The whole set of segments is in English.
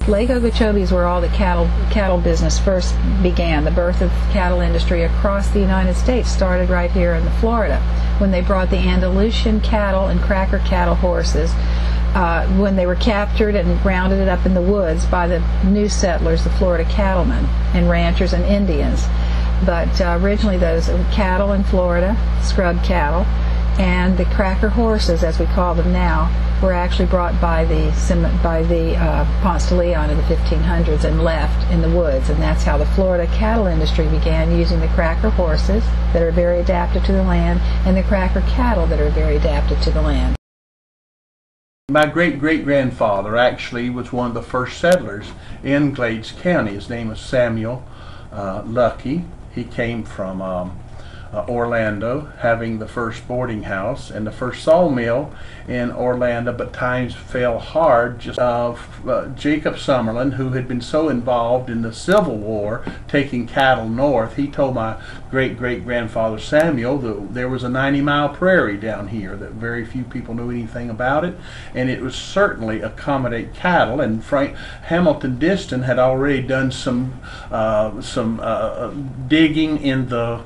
Lake Okeechobee is where all the cattle business first began. The birth of cattle industry across the United States started right here in Florida when they brought the Andalusian cattle and cracker cattle horses when they were captured and rounded up in the woods by the new settlers, the Florida cattlemen and ranchers and Indians. But originally those cattle in Florida, scrub cattle, and the cracker horses, as we call them now, were actually brought by the Ponce de Leon in the 1500s and left in the woods, and that's how the Florida cattle industry began, using the cracker horses that are very adapted to the land and the cracker cattle that are very adapted to the land. My great-great-grandfather actually was one of the first settlers in Glades County. His name was Samuel Lucky. He came from Orlando, having the first boarding house and the first sawmill in Orlando, but times fell hard. Jacob Summerlin, who had been so involved in the Civil War, taking cattle north, he told my great-great-grandfather Samuel that there was a 90-mile prairie down here, that very few people knew anything about it, and it would certainly accommodate cattle. And Hamilton Diston had already done some digging in the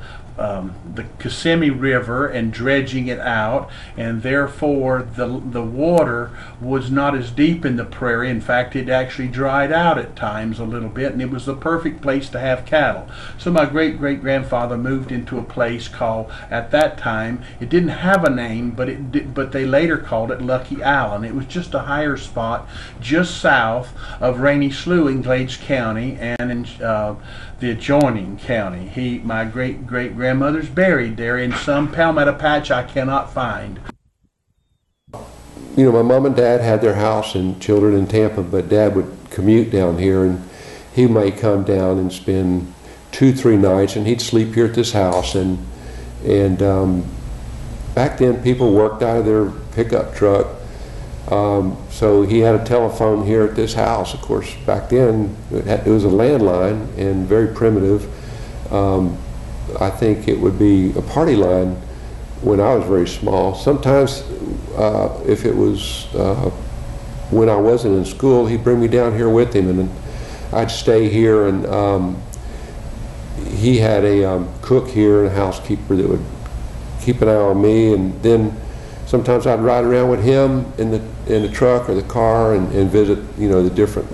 Kissimmee River and dredging it out, and therefore the water was not as deep in the prairie. In fact, it actually dried out at times a little bit, and it was the perfect place to have cattle. So my great-great-grandfather moved into a place called, at that time, it didn't have a name, but they later called it Lucky Island. It was just a higher spot just south of Rainy Slough in Glades County and in the adjoining county. My great-great-grandmother's buried there in some palmetto patch I cannot find. You know, my mom and dad had their house and children in Tampa, but Dad would commute down here, and he might come down and spend 2-3 nights, and he'd sleep here at this house. And back then people worked out of their pickup truck. So he had a telephone here at this house. Of course, back then it was a landline and very primitive. I think it would be a party line when I was very small. Sometimes if it was when I wasn't in school, he'd bring me down here with him, and I'd stay here. And he had a cook here and a housekeeper that would keep an eye on me, and then sometimes I'd ride around with him in the truck or the car and visit, you know, the different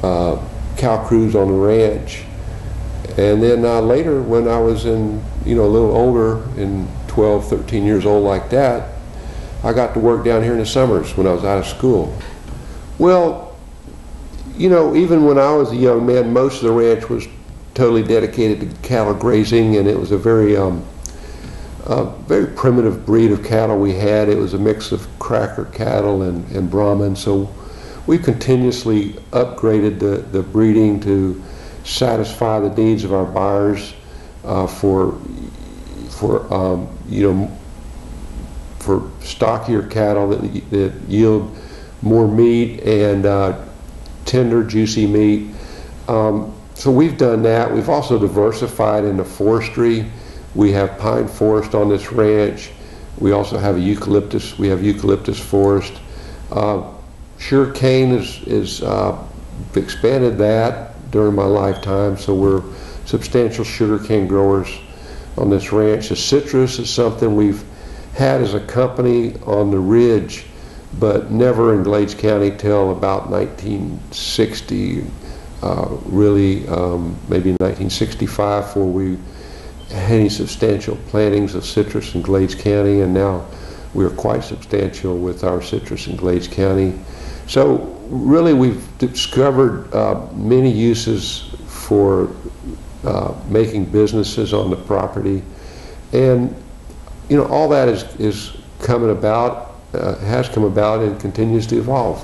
cow crews on the ranch. And then later, when I was in, you know, a little older, in 12, 13 years old like that, I got to work down here in the summers when I was out of school. Well, you know, even when I was a young man, most of the ranch was totally dedicated to cattle grazing, and it was a very primitive breed of cattle we had. It was a mix of cracker cattle and Brahman. So we continuously upgraded the breeding to satisfy the needs of our buyers for stockier cattle that yield more meat and tender, juicy meat. So we've done that. We've also diversified into forestry. We have pine forest on this ranch. We also have eucalyptus. We have eucalyptus forest. Sugar cane is expanded that during my lifetime, so we're substantial sugar cane growers on this ranch. The citrus is something we've had as a company on the ridge, but never in Glades County till about 1960, really maybe 1965, before we had any substantial plantings of citrus in Glades County, and now we're quite substantial with our citrus in Glades County. So really we've discovered many uses for making businesses on the property, and you know, all that is coming about, has come about and continues to evolve.